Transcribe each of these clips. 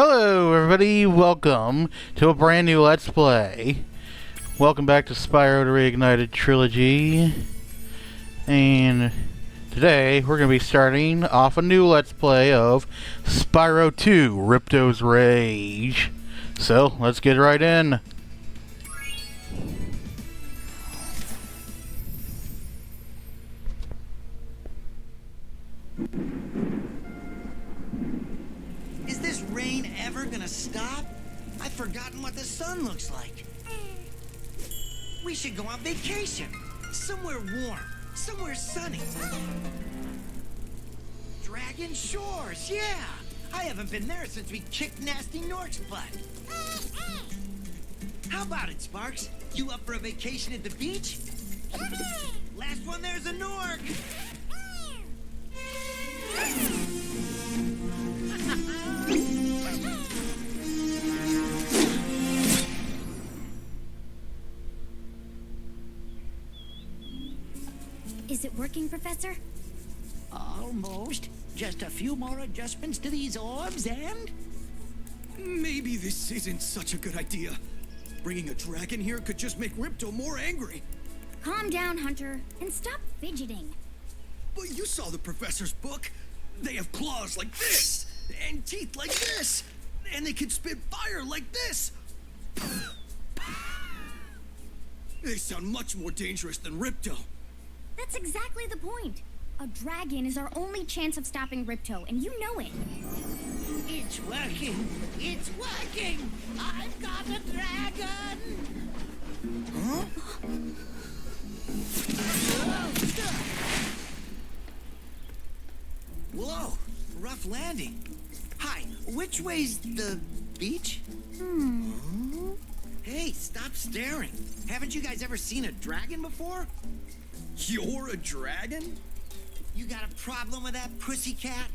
Hello everybody, welcome to a brand new Let's Play. Welcome back to Spyro the Reignited Trilogy. And today we're going to be starting off a new Let's Play of Spyro 2, Ripto's Rage. So, let's get right in. Is this rain ever gonna stop? I've forgotten what the sun looks like. We should go on vacation. Somewhere warm. Somewhere sunny. Dragon Shores, yeah! I haven't been there since we kicked Nasty Nork's butt. How about it, Sparks? You up for a vacation at the beach? Last one there's a Nork! Is it working, Professor? Almost. Just a few more adjustments to these orbs and... Maybe this isn't such a good idea. Bringing a dragon here could just make Ripto more angry. Calm down, Hunter, and stop fidgeting. But you saw the professor's book. They have claws like this, and teeth like this, and they can spit fire like this. They sound much more dangerous than Ripto. That's exactly the point. A dragon is our only chance of stopping Ripto, and you know it. It's working! It's working! I've got a dragon! Huh? Whoa, rough landing. Hi, which way's the beach? Hey, stop staring. Haven't you guys ever seen a dragon before? You're a dragon? You got a problem with that, pussycat?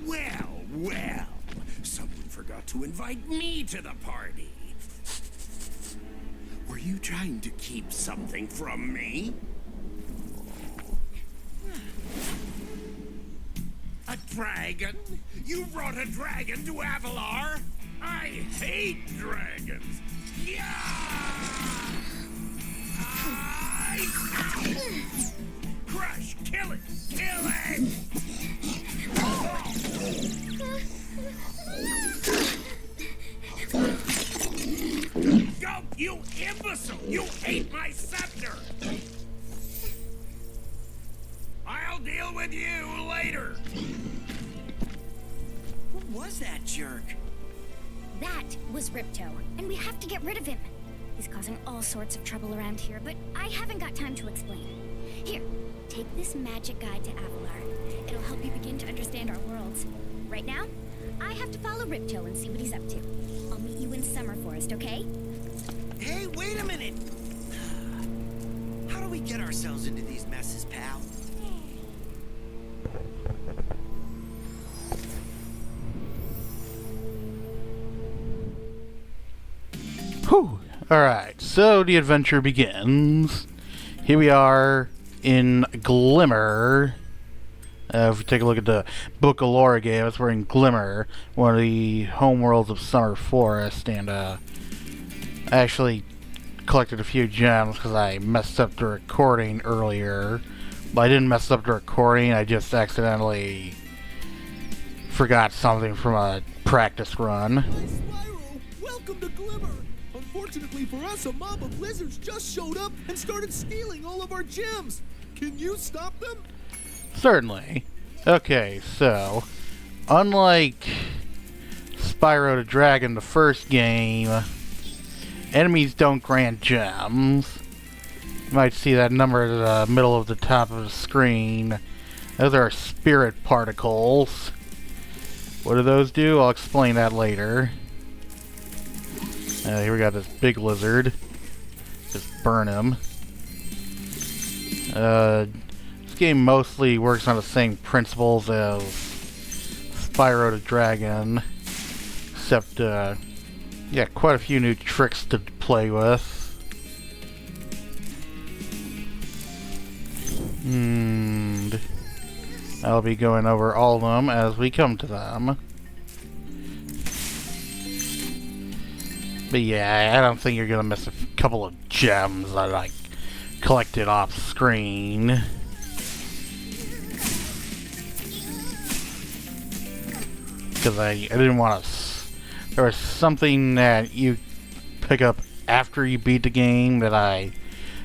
Well, someone forgot to invite me to the party. Were you trying to keep something from me? A dragon? You brought a dragon to Avalar? I hate dragons. Yeah! Crush! Kill it! Kill it! Go, you imbecile! You ate my scepter! I'll deal with you later! Who was that jerk? That was Ripto, and we have to get rid of him. He's causing all sorts of trouble around here, but I haven't got time to explain. Here, take this magic guide to Avalar. It'll help you begin to understand our worlds. Right now, I have to follow Ripto and see what he's up to. I'll meet you in Summer Forest, okay? Hey, wait a minute! How do we get ourselves into these messes, pal? Whew. Alright, so the adventure begins. Here we are in Glimmer. If we take a look at the Book of Lore game, we're in Glimmer, one of the homeworlds of Summer Forest, and I actually collected a few gems because I messed up the recording earlier. But I didn't mess up the recording, I just accidentally forgot something from a practice run. Spyro, welcome to Glimmer. Unfortunately for us, a mob of lizards just showed up and started stealing all of our gems. Can you stop them? Certainly. Okay, so, unlike Spyro the Dragon, the first game, enemies don't grant gems. You might see that number at the middle of the top of the screen. Those are spirit particles. What do those do? I'll explain that later. Here we got this big lizard. Just burn him. This game mostly works on the same principles as Spyro the Dragon, except, yeah, quite a few new tricks to play with. And I'll be going over all of them as we come to them. But yeah, I don't think you're gonna miss a couple of gems that I collected off screen. Because I didn't want to... There was something that you pick up after you beat the game that I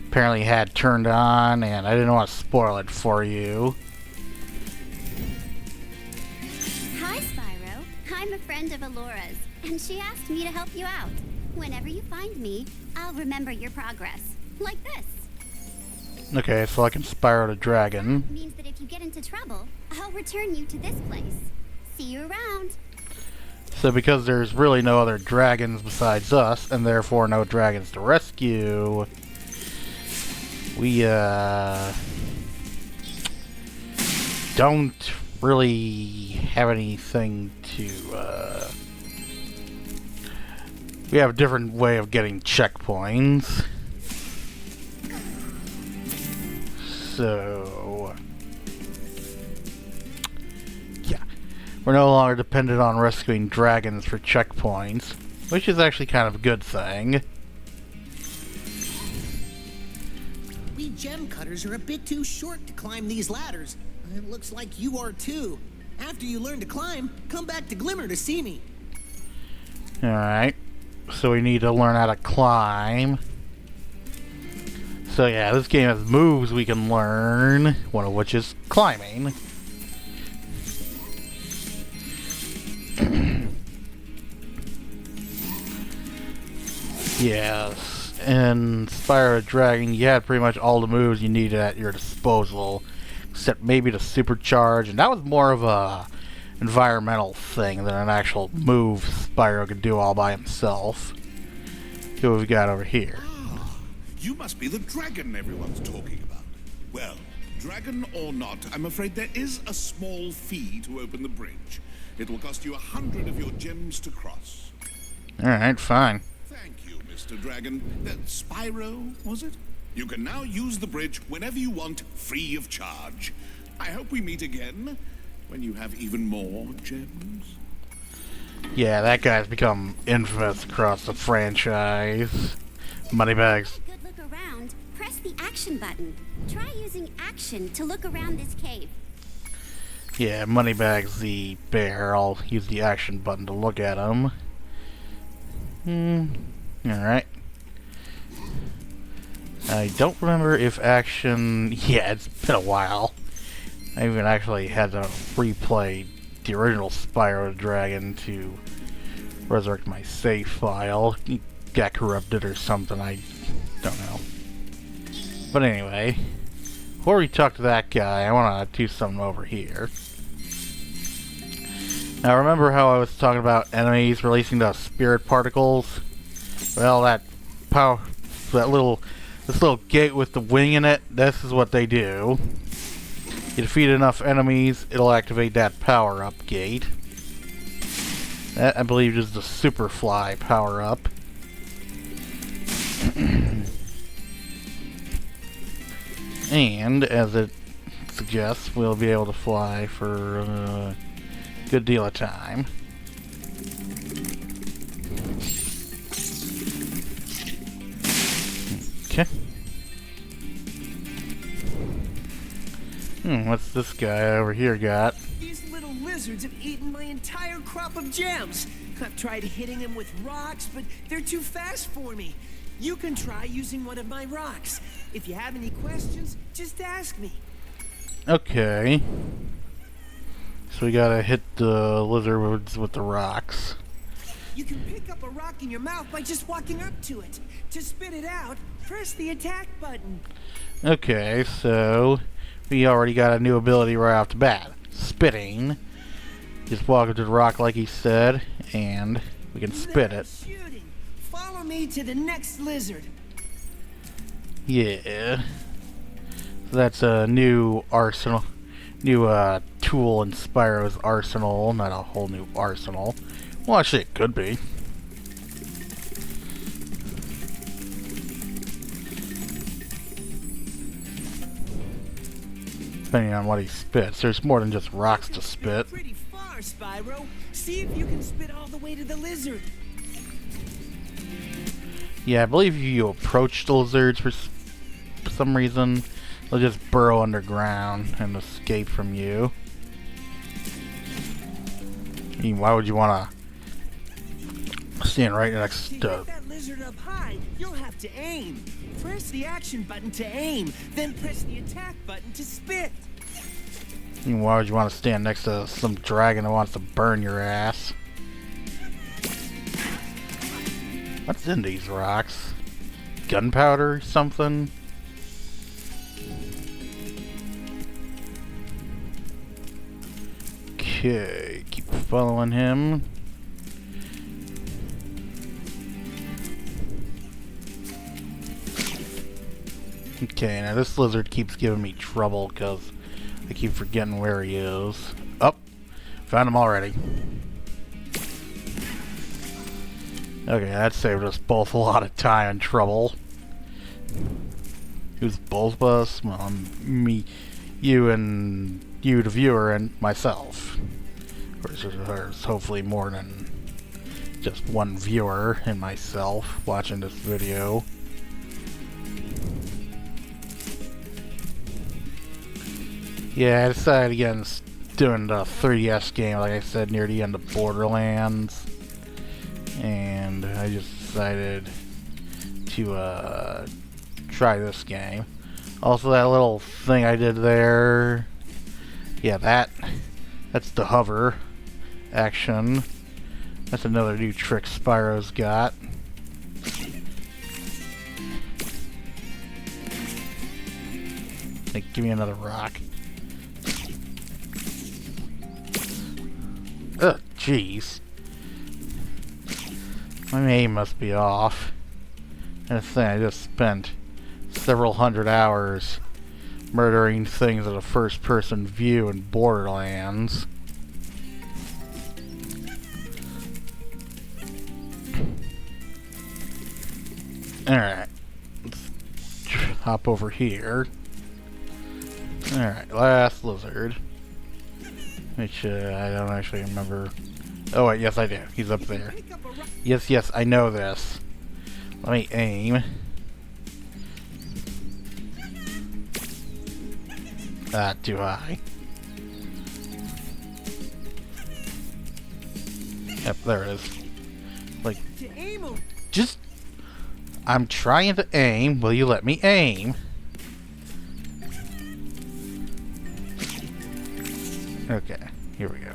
apparently had turned on, and I didn't want to spoil it for you. Hi, Spyro. I'm a friend of Alora's, and she asked me to help you out. Whenever you find me, I'll remember your progress. Like this. Okay, so I can Spyro the Dragon. Means that if you get into trouble, I'll return you to this place. See you around. So because there's really no other dragons besides us, and therefore no dragons to rescue, we don't really have anything to we have a different way of getting checkpoints. So yeah, we're no longer dependent on rescuing dragons for checkpoints, which is actually kind of a good thing. We gem cutters are a bit too short to climb these ladders. It looks like you are too. After you learn to climb, come back to Glimmer to see me. Alright, so we need to learn how to climb. So yeah, this game has moves we can learn, one of which is climbing. Yes, in Spyro the Dragon, you had pretty much all the moves you needed at your disposal, except maybe the supercharge, and that was more of a environmental thing than an actual move Spyro could do all by himself. See what we got over here. You must be the dragon everyone's talking about. Well, dragon or not, I'm afraid there is a small fee to open the bridge. It will cost you 100 of your gems to cross. Alright, fine. Thank you, Mr. Dragon. Spyro, was it? You can now use the bridge whenever you want, free of charge. I hope we meet again when you have even more gems. Yeah, that guy's become infamous across the franchise. Moneybags. Good look around. Press the action button. Try using action to look around this cave. Yeah, Moneybags the bear. I'll use the action button to look at him. Alright. I don't remember if action... Yeah, it's been a while. I even actually had to replay the original Spyro the Dragon to resurrect my save file. It got corrupted or something, I don't know. But anyway, before we talk to that guy, I want to do something over here. Now remember how I was talking about enemies releasing the spirit particles? Well, this little gate with the wing in it, this is what they do. You defeat enough enemies, it'll activate that power-up gate. That, I believe, is the Superfly power-up. And, as it suggests, we'll be able to fly for a good deal of time. Okay. What's this guy over here got? These little lizards have eaten my entire crop of gems. I've tried hitting them with rocks, but they're too fast for me. You can try using one of my rocks. If you have any questions, just ask me. Okay. So we gotta hit the lizards with the rocks. You can pick up a rock in your mouth by just walking up to it. To spit it out, press the attack button. Okay, so we already got a new ability right off the bat. Spitting. Just walk up to the rock like he said, and we can spit it. Shooting. Follow me to the next lizard. Yeah. So that's a new arsenal. New tool in Spyro's arsenal. Not a whole new arsenal. Well, actually it could be. depending on what he spits. There's more than just rocks to spit. Pretty far, Spyro. See if you can spit all the way to the lizard. Yeah, I believe if you approach the lizards for some reason, they'll just burrow underground and escape from you. I mean, why would you want to stand right next To to... get that lizard up high, you'll have to aim. Press the action button to aim, then press the attack button to spit. I mean, why would you want to stand next to some dragon that wants to burn your ass? What's in these rocks? Gunpowder or something? Okay, keep following him. Okay, now this lizard keeps giving me trouble because I keep forgetting where he is. Oh, found him already. Okay, that saved us both a lot of time and trouble. Who's both of us? Well, me, you, the viewer, and myself. There's hopefully more than just one viewer and myself watching this video. Yeah, I decided against doing the 3DS game, like I said, near the end of Borderlands. And I just decided to try this game. Also, that little thing I did there, yeah, that's the hover action. That's another new trick Spyro's got. Like, give me another rock. Ugh, jeez. My aim must be off. And the thing, I just spent several hundred hours murdering things at a first-person view in Borderlands. Alright. Let's hop over here. Alright, last lizard. Which, I don't actually remember. Oh wait, yes I do. He's up there. Yes, I know this. Let me aim. Ah, too high. Yep, there it is. Like, just... I'm trying to aim. Will you let me aim? Okay, here we go.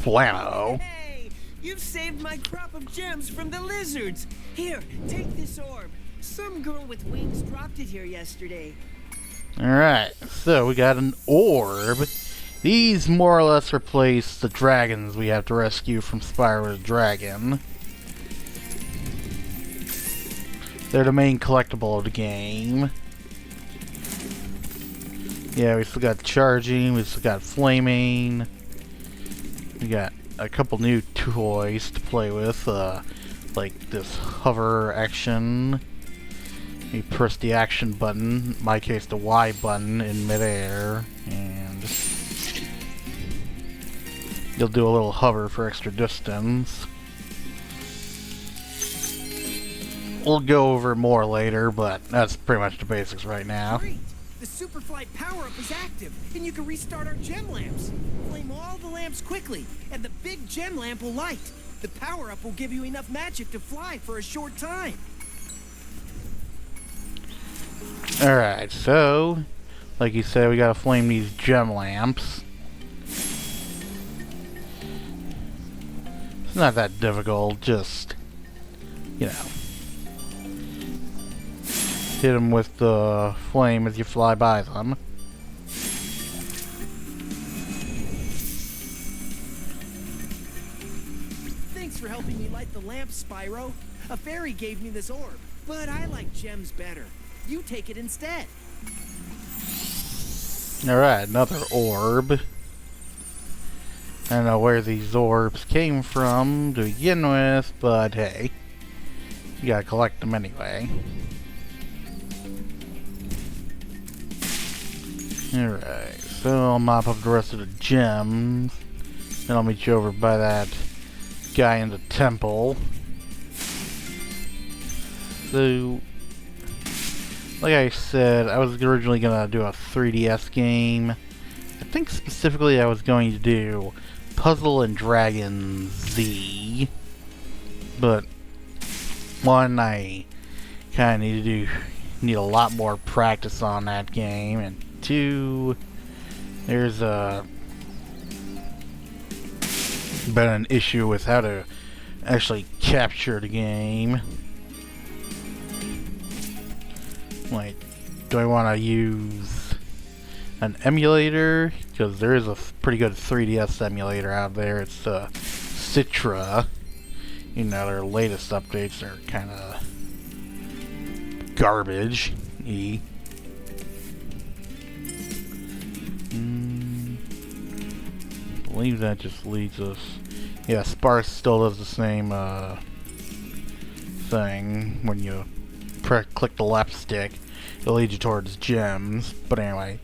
Blammo. Hey, you've saved my crop of gems from the lizards. Here, take this orb. Some girl with wings dropped it here yesterday. Alright, so we got an orb. These more or less replace the dragons we have to rescue from Spyro's dragon. They're the main collectible of the game. Yeah, we still got charging, we still got flaming. We got a couple new toys to play with, like this hover action. You press the action button, in my case the Y button, in midair, and you'll do a little hover for extra distance. We'll go over more later, but that's pretty much the basics right now. Great. The Superfly power-up is active, and you can restart our gem lamps. Flame all the lamps quickly, and the big gem lamp will light. The power-up will give you enough magic to fly for a short time. Alright, so, like you said, we gotta flame these gem lamps. It's not that difficult, just, you know, hit them with the flame as you fly by them. Thanks for helping me light the lamp, Spyro. A fairy gave me this orb, but I like gems better. You take it instead. Alright, another orb. I don't know where these orbs came from to begin with, but hey, you gotta collect them anyway. Alright, so I'll mop up the rest of the gems. Then I'll meet you over by that guy in the temple. So, like I said, I was originally gonna do a 3DS game. I think specifically I was going to do Puzzle and Dragon Z. But, one, I kinda need a lot more practice on that game, and two, there's been an issue with how to actually capture the game. Like, do I want to use an emulator? Because there is a pretty good 3DS emulator out there. It's Citra. You know, their latest updates are kind of garbage. I believe that just leads us. Yeah, Sparse still does the same thing. When you click the left stick, it'll lead you towards gems. But anyway,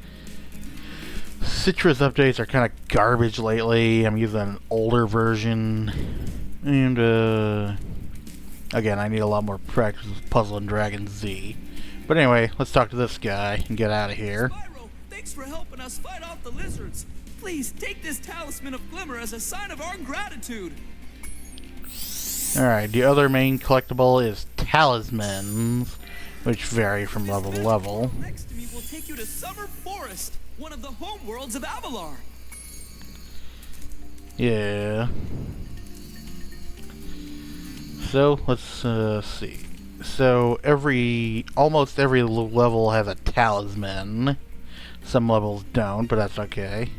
Citra's updates are kind of garbage lately. I'm using an older version, and again, I need a lot more practice with Puzzle and Dragon Z. But anyway, let's talk to this guy and get out of here. Spyro, thanks for helping us fight off the lizards. Please take this talisman of Glimmer as a sign of our gratitude. Alright, the other main collectible is talismans, which vary from level to level. Next to me will take you to Summer Forest, one of the home worlds of Avalar. Yeah. So, let's see. So, almost every level has a talisman. Some levels don't, but that's okay.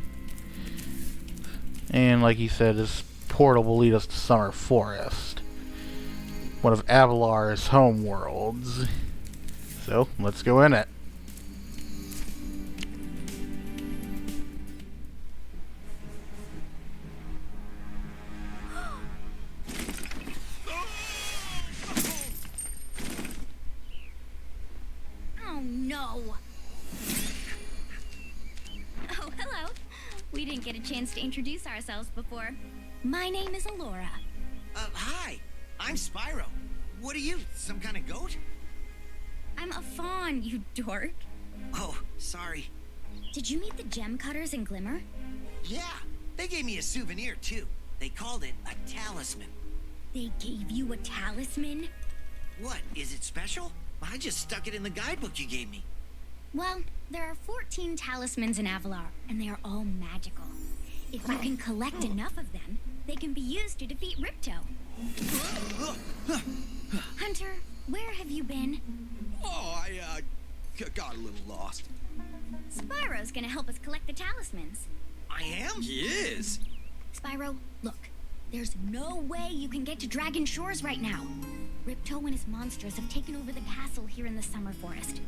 And like he said, this portal will lead us to Summer Forest, one of Avalar's home worlds. So, let's go in it. Oh no! Oh, hello. We didn't get a chance to introduce ourselves before. My name is Alora. Hi. I'm Spyro. What are you, some kind of goat? I'm a fawn, you dork. Oh, sorry. Did you meet the gem cutters in Glimmer? Yeah, they gave me a souvenir, too. They called it a talisman. They gave you a talisman? What, is it special? I just stuck it in the guidebook you gave me. Well, there are 14 talismans in Avalar, and they are all magical. If you can collect enough of them, they can be used to defeat Ripto. Hunter, where have you been? Oh, I got a little lost. Spyro's gonna help us collect the talismans. I am? He is. Spyro, look. There's no way you can get to Dragon Shores right now. Ripto and his monsters have taken over the castle here in the Summer Forest.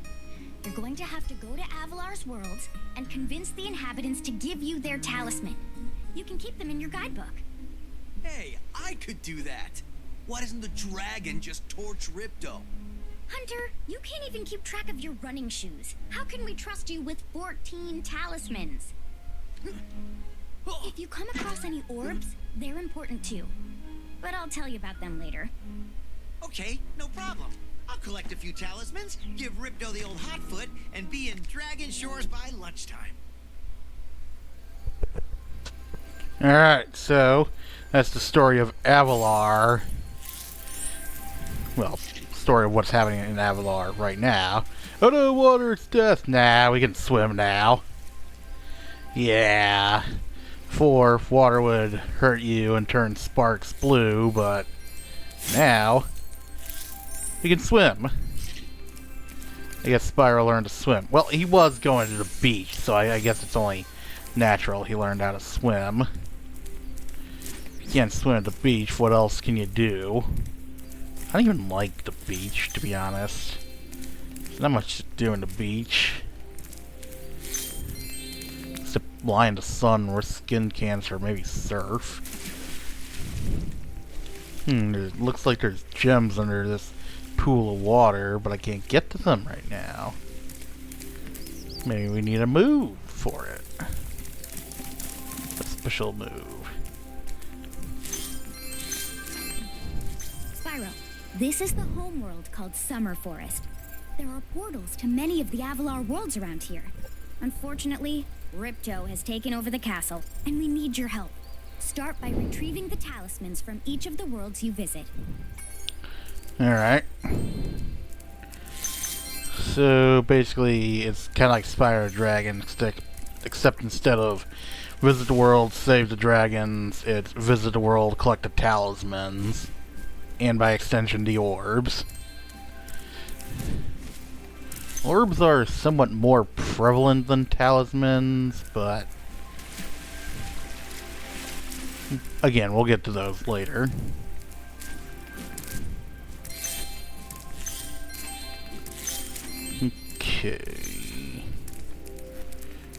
You're going to have to go to Avalar's worlds and convince the inhabitants to give you their talisman. You can keep them in your guidebook. Hey, I could do that. Why doesn't the dragon just torch Ripto? Hunter, you can't even keep track of your running shoes. How can we trust you with 14 talismans? If you come across any orbs, they're important too. But I'll tell you about them later. Okay, no problem. I'll collect a few talismans, give Ripto the old hot foot, and be in Dragon Shores by lunchtime. Alright, so that's the story of Avalar. Well, story of what's happening in Avalar right now. Oh no, water, it's death. Nah, we can swim now. Yeah. Before, water would hurt you and turn sparks blue, but now we can swim. I guess Spyro learned to swim. Well, he was going to the beach, so I guess it's only natural he learned how to swim. If you can't swim at the beach, what else can you do? I don't even like the beach, to be honest. There's not much to do in the beach. Except lie in the sun, risk skin cancer, maybe surf. It looks like there's gems under this pool of water, but I can't get to them right now. Maybe we need to move. for it. A special move. Spyro, this is the homeworld called Summer Forest. There are portals to many of the Avalar worlds around here. Unfortunately, Ripto has taken over the castle, and we need your help. Start by retrieving the talismans from each of the worlds you visit. Alright. So basically, it's kind of like Spyro Dragon, except instead of visit the world, save the dragons, it's visit the world, collect the talismans, and by extension, the orbs. Orbs are somewhat more prevalent than talismans, but again, we'll get to those later. Okay.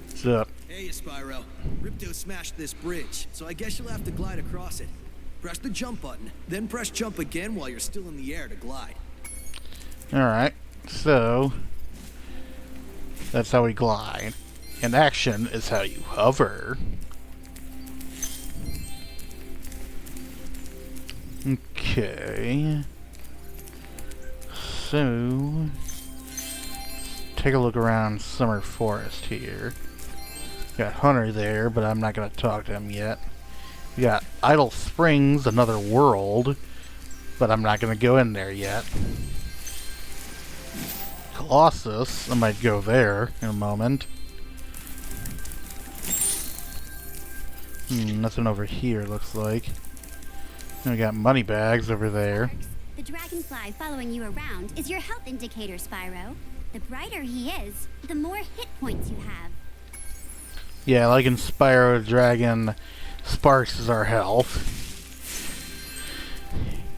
What's up? Hey, Spyro. Ripto smashed this bridge, so I guess you'll have to glide across it. Press the jump button, then press jump again while you're still in the air to glide. Alright, so that's how we glide. And action is how you hover. Okay. So take a look around Summer Forest here. Got Hunter there, but I'm not going to talk to him yet. We got Idle Springs, another world, but I'm not going to go in there yet. Colossus, I might go there in a moment. Nothing over here, looks like. And we got money bags over there. The dragonfly following you around is your health indicator, Spyro. The brighter he is, the more hit points you have. Yeah, like in Spyro the Dragon, Sparks is our health.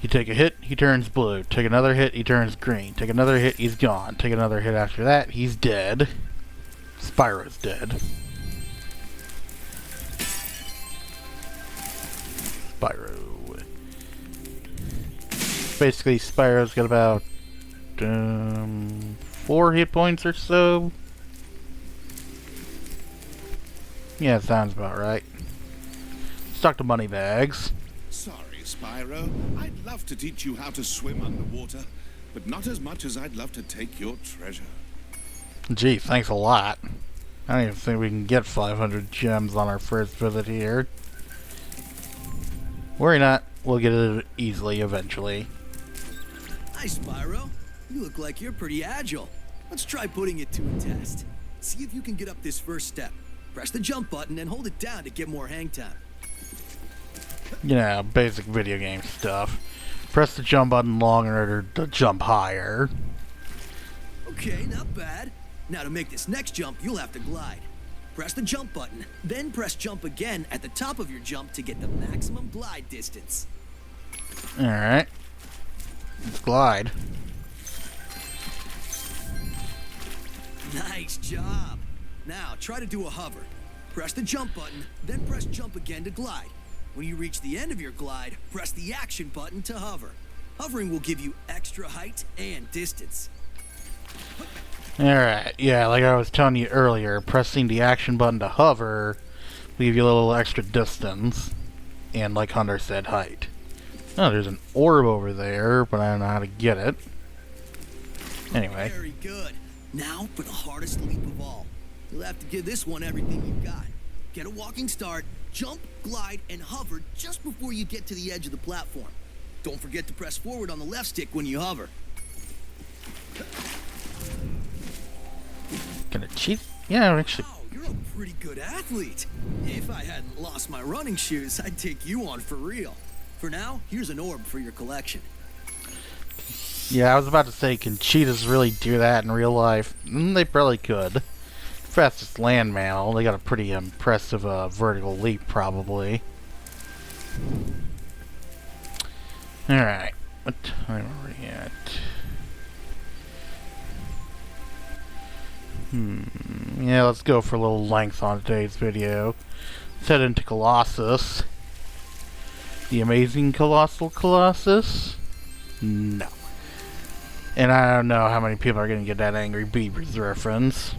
You take a hit, he turns blue. Take another hit, he turns green. Take another hit, he's gone. Take another hit after that, he's dead. Spyro's dead. Spyro. Basically, Spyro's got about 4 hit points or so. Yeah, sounds about right. Let's talk to Moneybags. Sorry, Spyro. I'd love to teach you how to swim underwater, but not as much as I'd love to take your treasure. Gee, thanks a lot. I don't even think we can get 500 gems on our first visit here. Worry not, we'll get it easily eventually. Hi, Spyro. You look like you're pretty agile. Let's try putting it to a test. See if you can get up this first step. Press the jump button and hold it down to get more hang time. You know, basic video game stuff. Press the jump button long in order to jump higher. Okay, not bad. Now to make this next jump, you'll have to glide. Press the jump button, then press jump again at the top of your jump to get the maximum glide distance. Alright. Let's glide. Nice job. Now try to do a hover. Press the jump button, then press jump again to glide. When you reach the end of your glide, press the action button to hover. Hovering will give you extra height and distance. Alright, yeah, like I was telling you earlier, pressing the action button to hover will give you a little extra distance. And like Hunter said, height. Oh, there's an orb over there, but I don't know how to get it. Anyway. Very good. Now for the hardest leap of all. You'll have to give this one everything you've got. Get a walking start, jump, glide, and hover just before you get to the edge of the platform. Don't forget to press forward on the left stick when you hover. Can it cheat? Yeah, actually. Wow, you're a pretty good athlete. If I hadn't lost my running shoes, I'd take you on for real. For now, here's an orb for your collection. Yeah, I was about to say, can cheetahs really do that in real life? They probably could. Fastest land mammal, they got a pretty impressive vertical leap, probably. Alright, what time are we at? Yeah, let's go for a little length on today's video. Let's head into Colossus. The amazing colossal Colossus? No. And I don't know how many people are going to get that Angry Beavers reference.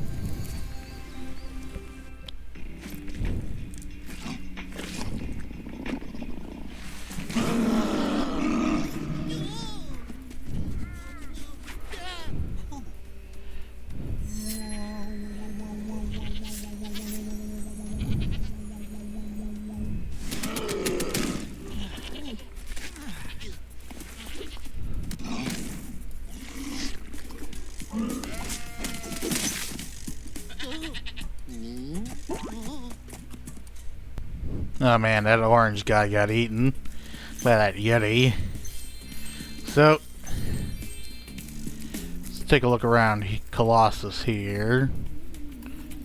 Oh man, that orange guy got eaten by that Yeti. So, let's take a look around Colossus here.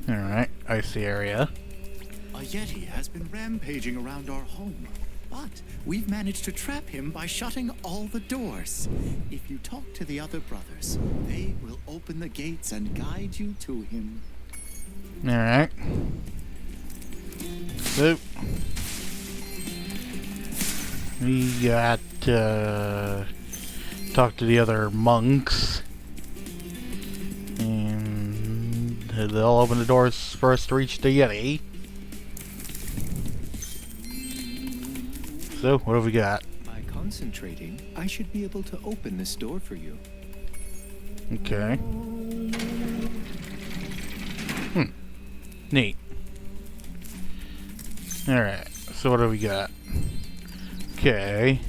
Alright, icy area. A Yeti has been rampaging around our home, but we've managed to trap him by shutting all the doors. If you talk to the other brothers, they will open the gates and guide you to him. Alright. So, we got talk to the other monks, and they'll open the doors for us to reach the Yeti. So, what have we got? By concentrating, I should be able to open this door for you. Okay. Neat. Alright, so what do we got? Okay.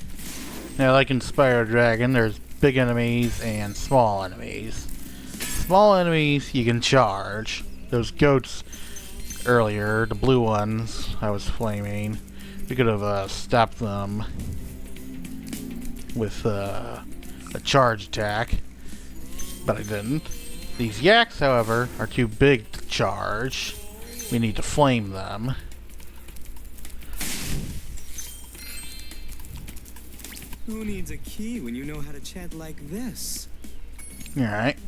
Now, like in Spyro Dragon, there's big enemies and small enemies. Small enemies you can charge. Those goats earlier, the blue ones I was flaming, we could have stopped them with a charge attack, but I didn't. These yaks, however, are too big to charge. We need to flame them. Who needs a key when you know how to chant like this? Alright.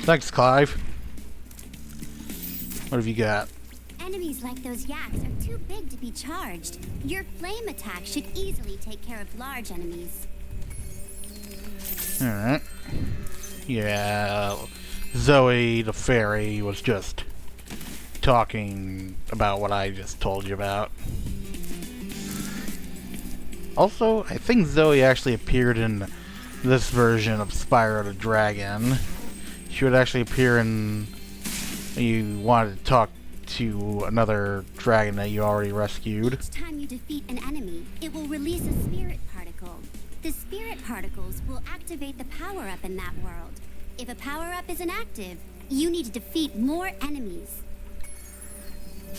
Thanks, Clive. What have you got? Enemies like those yaks are too big to be charged. Your flame attack should easily take care of large enemies. Alright. Yeah. Zoe, the fairy, was just talking about what I just told you about. Also, I think Zoe actually appeared in this version of Spyro the Dragon. She would actually appear in... You wanted to talk to another dragon that you already rescued. Each time you defeat an enemy, it will release a spirit particle. The spirit particles will activate the power-up in that world. If a power-up isn't active, you need to defeat more enemies.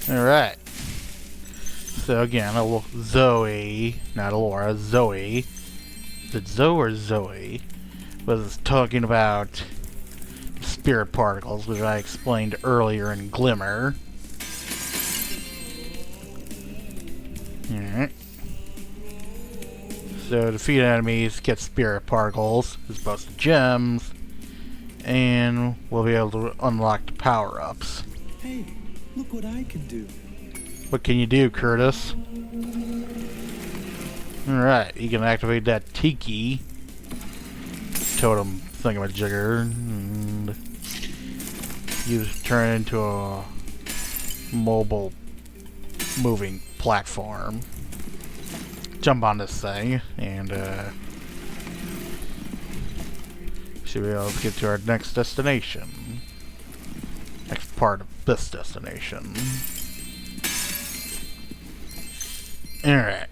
Alright. So again, Zoe, not Laura, Zoe. Is it Zoe or Zoe? Was talking about spirit particles, which I explained earlier in Glimmer. Alright. So defeat enemies, get spirit particles, as opposed to gems, and we'll be able to unlock the power-ups. Hey, look what I can do. What can you do, Curtis? Alright, you can activate that Tiki totem thingamajigger, and you turn it into a mobile moving platform. Jump on this thing, and should be able to get to our next destination. Next part of this destination. Alright.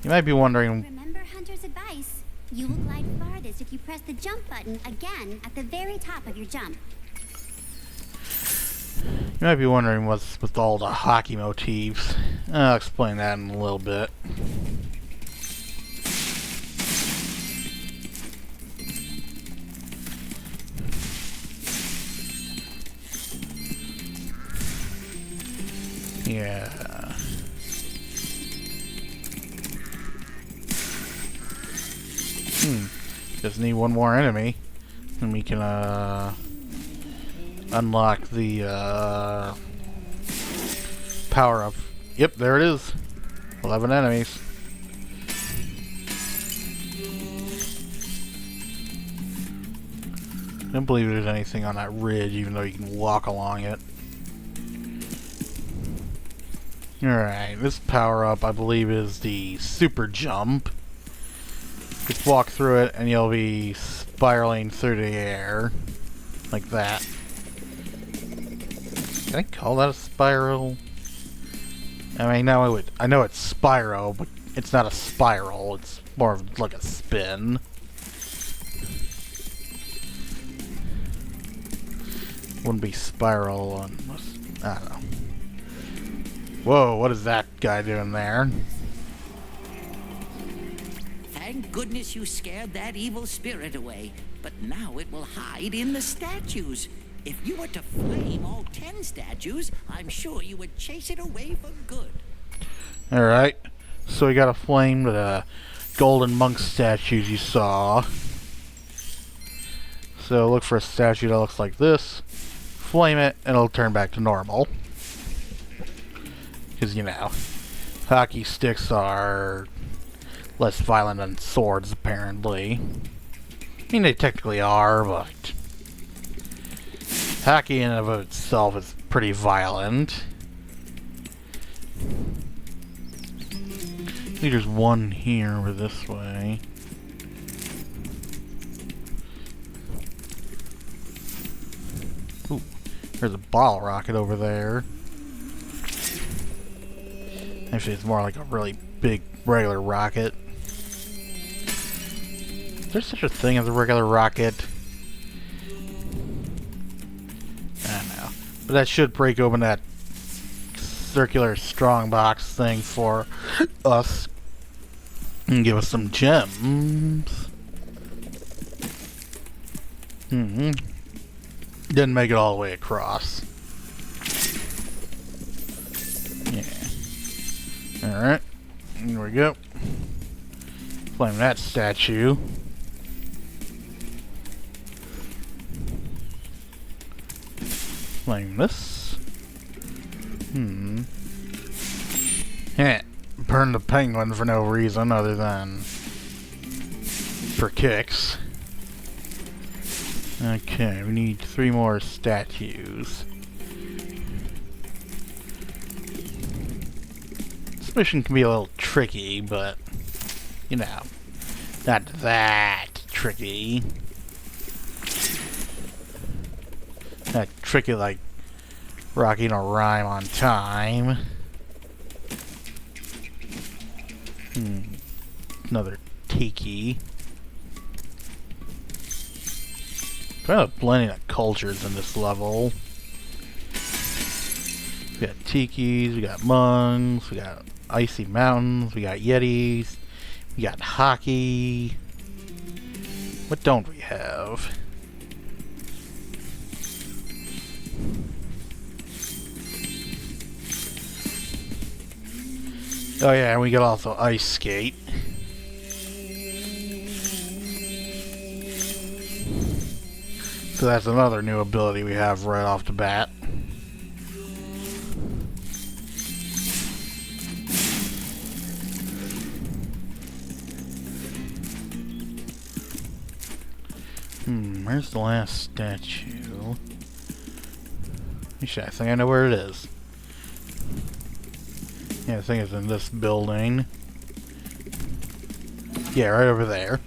You might be wondering... Remember Hunter's advice. You will glide farthest if you press the jump button again at the very top of your jump. You might be wondering what's with all the hockey motifs. I'll explain that in a little bit. Yeah. Just need one more enemy, and we can unlock the power up. Yep, there it is. 11 enemies. I don't believe there's anything on that ridge, even though you can walk along it. Alright, this power up, I believe, is the super jump. Just walk through it and you'll be spiraling through the air. Like that. Can I call that a spiral? I mean, I know it's Spyro, but it's not a spiral. It's more of like a spin. Wouldn't be Spyro unless... I don't know. Whoa, what is that guy doing there? Thank goodness you scared that evil spirit away. But now it will hide in the statues. If you were to flame all 10 statues, I'm sure you would chase it away for good. Alright. So we gotta flame the golden monk statues you saw. So look for a statue that looks like this. Flame it, and it'll turn back to normal. Because, you know, hockey sticks are less violent than swords, apparently. I mean, they technically are, but hockey in and of itself is pretty violent. I think there's one here over this way. Ooh, there's a bottle rocket over there. Actually, it's more like a really big regular rocket. Is there such a thing as a regular rocket? I don't know. But that should break open that circular strongbox thing for us and give us some gems. Didn't make it all the way across. Yeah. Alright. Here we go. Flame that statue. Flame this. Burn the penguin for no reason other than for kicks. Okay, we need 3 more statues. This mission can be a little tricky, but you know, not that tricky. Not tricky like rocking a rhyme on time. Another tiki. Kind of blending of cultures in this level. We got tikis, we got monks, we got icy mountains, we got yetis, we got hockey. What don't we have? Oh yeah, and we got also ice skate. So that's another new ability we have right off the bat. Where's the last statue? Actually, I think I know where it is. Yeah, I think it's in this building. Yeah, right over there.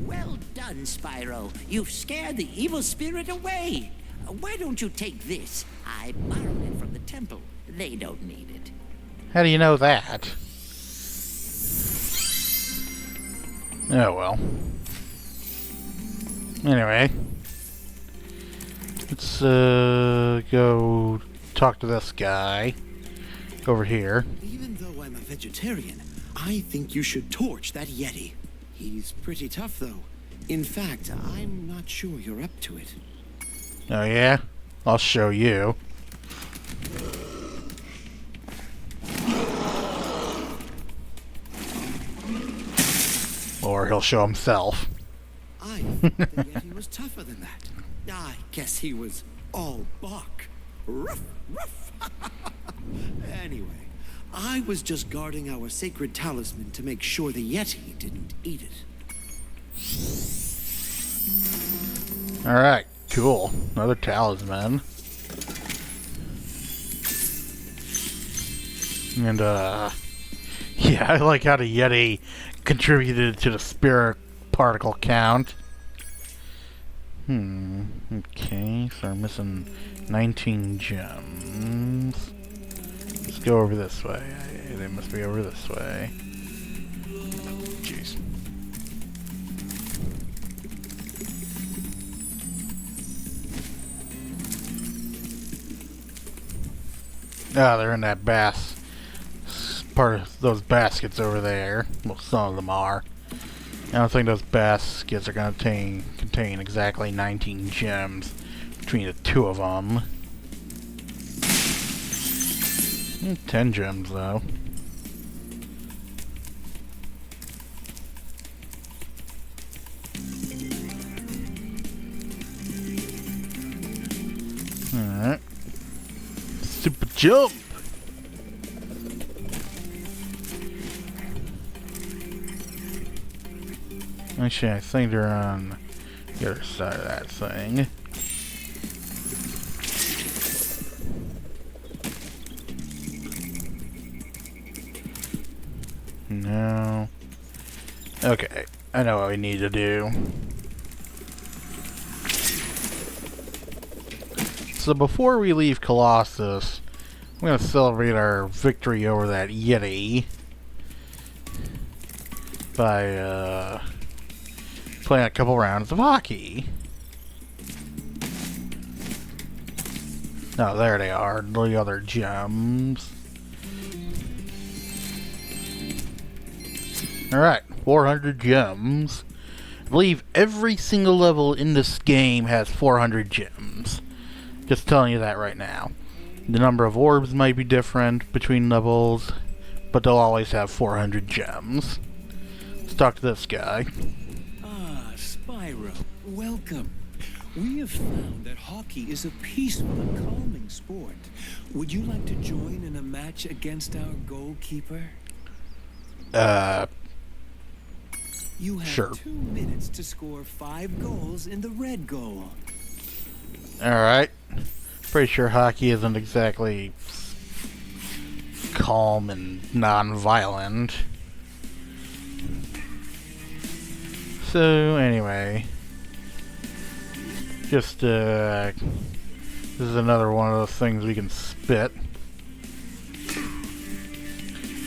Well done, Spyro. You've scared the evil spirit away. Why don't you take this? I borrowed it from the temple. They don't need it. How do you know that? Oh well. Anyway. Let's go talk to this guy over here. Even though I'm a vegetarian, I think you should torch that Yeti. He's pretty tough, though. In fact, I'm not sure you're up to it. Oh yeah? I'll show you. Or he'll show himself. I thought the Yeti was tougher than that. I guess he was all bark. Ruff, ruff. Anyway, I was just guarding our sacred talisman to make sure the Yeti didn't eat it. Alright, cool. Another talisman. And, yeah, I like how the Yeti contributed to the spirit particle count. Okay, so we're missing 19 gems. Let's go over this way. They must be over this way. Jeez. Ah, they're in that part of those baskets over there. Well, some of them are. I don't think those baskets are going to contain exactly 19 gems between the two of them. 10 gems, though. Alright. Super jump! Actually, I think they're on the other side of that thing. No. Okay, I know what we need to do. So before we leave Colossus, I'm going to celebrate our victory over that Yeti by playing a couple rounds of hockey. Oh, there they are, the other gems. Alright, 400 gems. I believe every single level in this game has 400 gems. Just telling you that right now. The number of orbs might be different between levels, but they'll always have 400 gems. Let's talk to this guy. Ah, Spyro, welcome. We have found that hockey is a peaceful and calming sport. Would you like to join in a match against our goalkeeper? You have sure. 2 minutes to score 5 goals in the red goal. Alright. Pretty sure hockey isn't exactly calm and non-violent. So, anyway. Just, this is another one of those things we can spit.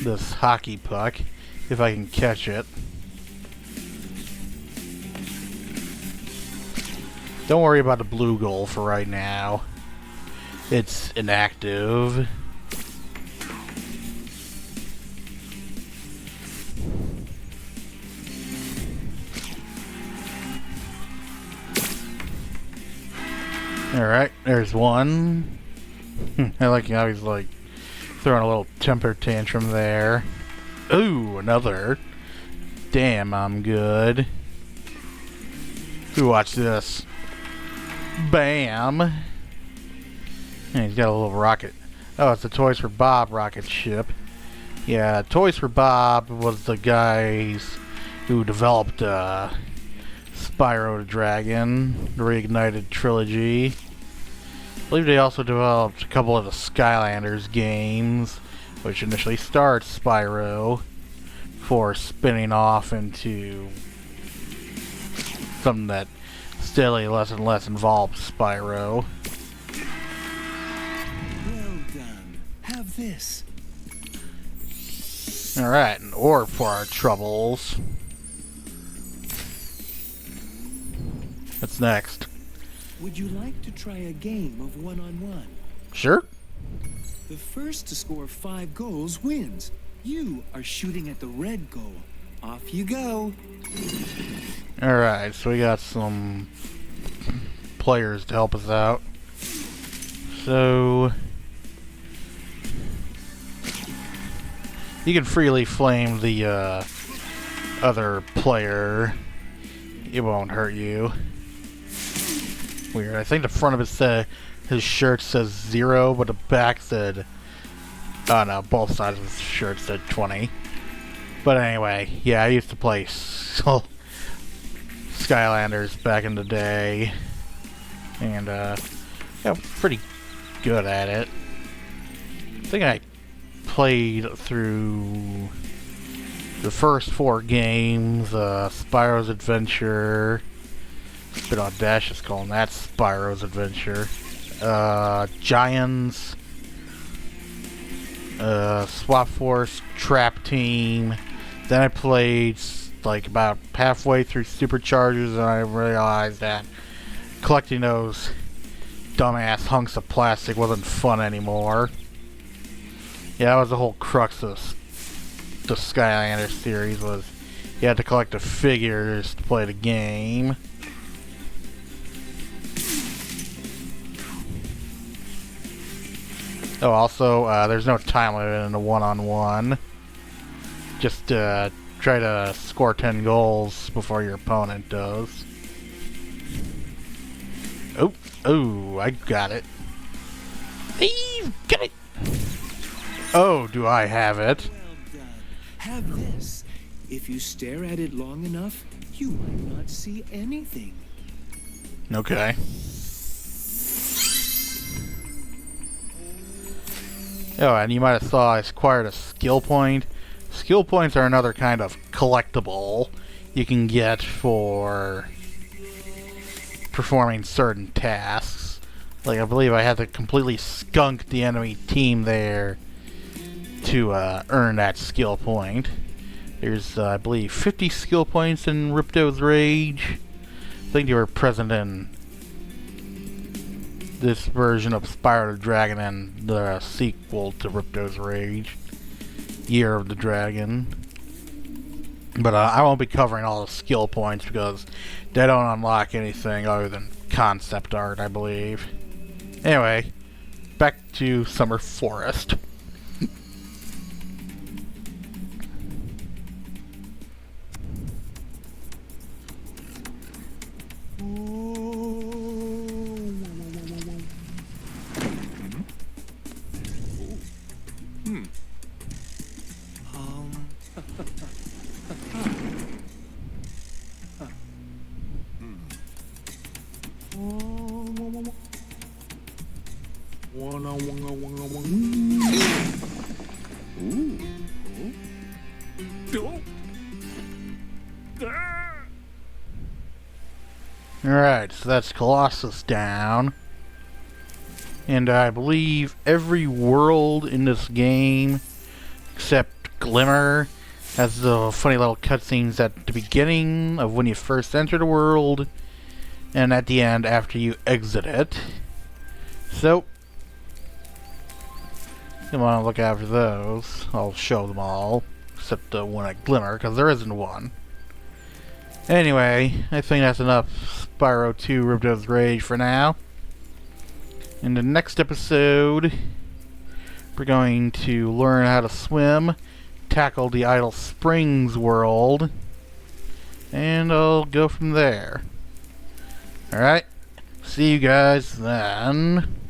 This hockey puck, if I can catch it. Don't worry about the blue goal for right now. It's inactive. Alright, there's one. I like how he's like throwing a little temper tantrum there. Ooh, another. Damn, I'm good. Ooh, watch this. Bam! And he's got a little rocket. Oh, it's the Toys for Bob rocket ship. Yeah, Toys for Bob was the guys who developed Spyro the Dragon, the Reignited trilogy. I believe they also developed a couple of the Skylanders games, which initially starred Spyro, before spinning off into something that steadily less and less involved Spyro. Well done. Have this. Alright, an orb for our troubles. What's next? Would you like to try a game of one-on-one? Sure. The first to score 5 goals wins. You are shooting at the red goal. Off you go. Alright, so we got some players to help us out. So you can freely flame the other player. It won't hurt you. Weird. I think the front of his shirt says 0, but the back said, oh no, both sides of his shirt said 20. But anyway, yeah, I used to play Skylanders back in the day, and yeah, pretty good at it. I think I played through the first 4 games, Spyro's Adventure. It's a bit audacious calling that Spyro's Adventure. Giants, Swap Force, Trap Team. Then I played like about halfway through Superchargers, and I realized that collecting those dumbass hunks of plastic wasn't fun anymore. Yeah, that was the whole crux of the Skylander series, was you had to collect the figures to play the game. Oh, also, there's no time limit in the one-on-one. Just try to score 10 goals before your opponent does. Oh, I got it. Hey, get it! Oh, do I have it? Well done. Have this. If you stare at it long enough, you might not see anything. Okay. Oh, and you might have saw I acquired a skill point. Skill points are another kind of collectible you can get for performing certain tasks. Like, I believe I had to completely skunk the enemy team there to earn that skill point. There's, I believe, 50 skill points in Ripto's Rage. I think they were present in this version of Spyro the Dragon and the sequel to Ripto's Rage, Year of the Dragon. But I won't be covering all the skill points because they don't unlock anything other than concept art, I believe. Anyway, back to Summer Forest. Alright, so that's Colossus down. And I believe every world in this game, except Glimmer, has the funny little cutscenes at the beginning of when you first enter the world, and at the end after you exit it. So, you want to look after those. I'll show them all, except the one at Glimmer, because there isn't one. Anyway, I think that's enough Spyro 2 Ripto's Rage for now. In the next episode, we're going to learn how to swim, tackle the Idle Springs world, and I'll go from there. Alright, see you guys then.